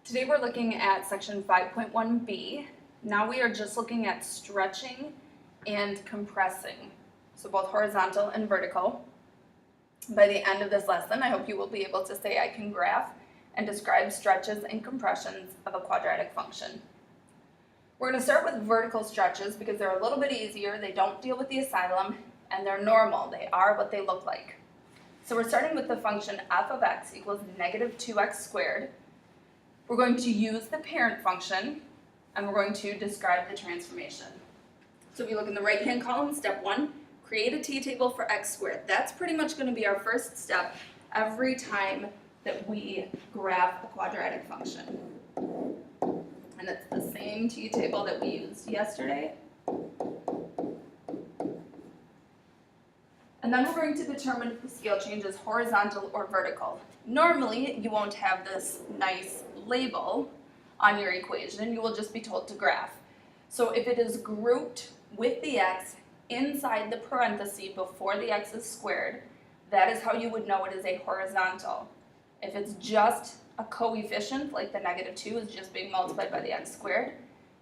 Today we're looking at section 5.1b. Now we are just looking at stretching and compressing, so both horizontal and vertical. By the end of this lesson, I hope you will be able to say I can graph and describe stretches and compressions of a quadratic function. We're going to start with vertical stretches because they're a little bit easier, they don't deal with the asylum, and they're normal, they are what they look like. So we're starting with the function f of x equals negative 2x squared. We're going to use the parent function, and we're going to describe the transformation. So if you look in the right-hand column, step 1, create a t-table for x squared. That's pretty much going to be our first step every time that we graph a quadratic function. And it's the same t-table that we used yesterday. And then we're going to determine if the scale change is horizontal or vertical. Normally, you won't have this nice label on your equation. You will just be told to graph. So if it is grouped with the x inside the parenthesis before the x is squared, that is how you would know it is a horizontal. If it's just a coefficient, like the negative 2 is just being multiplied by the x squared,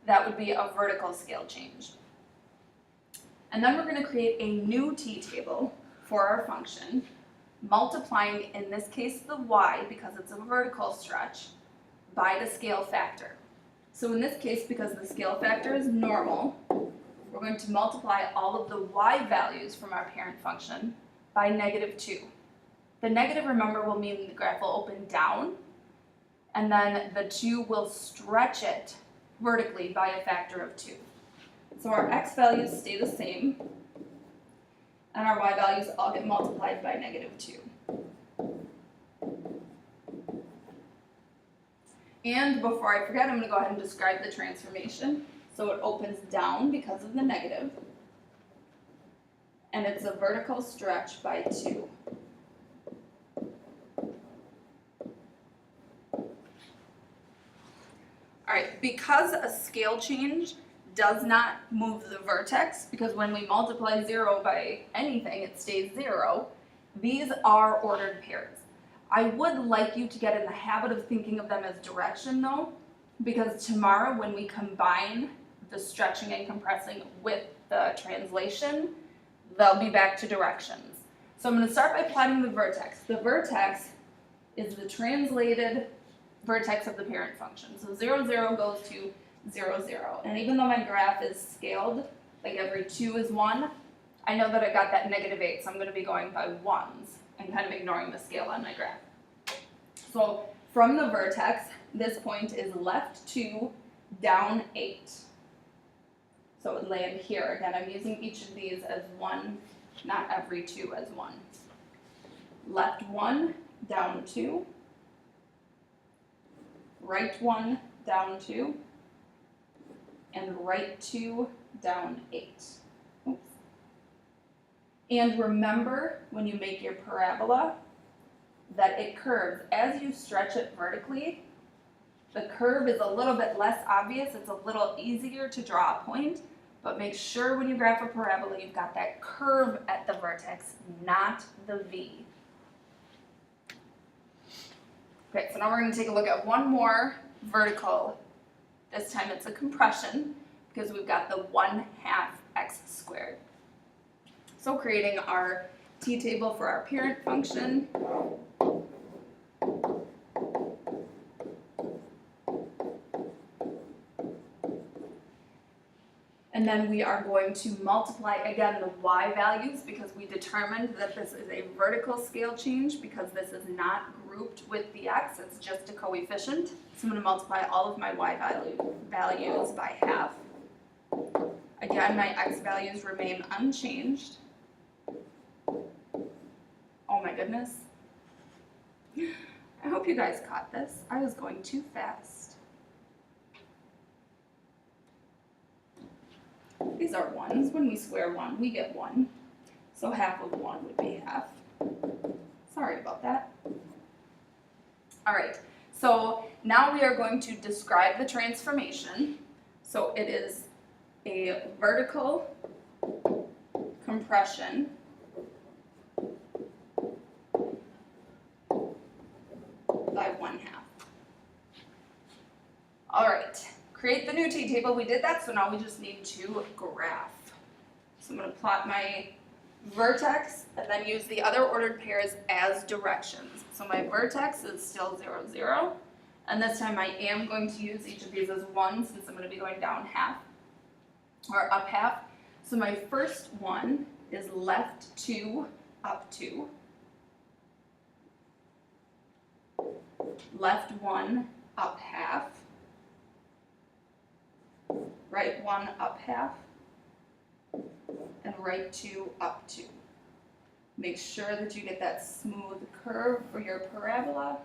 that would be a vertical scale change. And then we're going to create a new t-table for our function, multiplying, in this case, the y, because it's a vertical stretch, by the scale factor. So in this case, because the scale factor is normal, we're going to multiply all of the y values from our parent function by negative 2. The negative, remember, will mean the graph will open down, and then the 2 will stretch it vertically by a factor of 2. So our x values stay the same, and our y values all get multiplied by negative 2. And before I forget, I'm going to go ahead and describe the transformation. So it opens down because of the negative, and it's a vertical stretch by 2. Alright, because a scale change does not move the vertex, because when we multiply 0 by anything, it stays 0, these are ordered pairs. I would like you to get in the habit of thinking of them as direction though, because tomorrow when we combine the stretching and compressing with the translation, they'll be back to directions. So I'm going to start by plotting the vertex. The vertex is the translated vertex of the parent function. So 0, 0 goes to 0, 0. And even though my graph is scaled, like every 2 is 1, I know that I got that negative 8, so I'm going to be going by 1s and kind of ignoring the scale on my graph. So from the vertex, this point is left 2, down 8. So it would land here. Again, I'm using each of these as 1, not every 2 as 1. Left 1, down 2. Right 1, down 2. And right 2, down 8. Oops. And remember, when you make your parabola, that it curves. As you stretch it vertically, the curve is a little bit less obvious. It's a little easier to draw a point, but make sure when you graph a parabola, you've got that curve at the vertex, not the V. Okay, so now we're going to take a look at one more vertical. This time it's a compression because we've got the 1/2 x squared. So creating our t-table for our parent function. And then we are going to multiply again the y values because we determined that this is a vertical scale change because this is not grouped with the x, it's just a coefficient. So I'm going to multiply all of my y values by half. Again, my x values remain unchanged. Oh my goodness. I hope you guys caught this. I was going too fast. These are 1s. When we square 1, we get 1. So half of 1 would be half. Sorry about that. Alright, so now we are going to describe the transformation. So it is a vertical compression by 1/2. All right, create the new t-table. We did that, so now we just need to graph. So I'm going to plot my vertex and then use the other ordered pairs as directions. So my vertex is still 0, 0. And this time I am going to use each of these as 1 since I'm going to be going down half or up half. So my first one is left 2, up 2. Left 1, up half. Right 1, up half. And right 2, up 2. Make sure that you get that smooth curve for your parabola.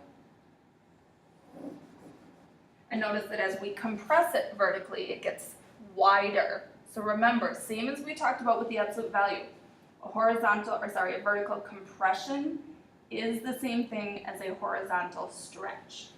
And notice that as we compress it vertically, it gets wider. So remember, same as we talked about with the absolute value, a vertical compression is the same thing as a horizontal stretch.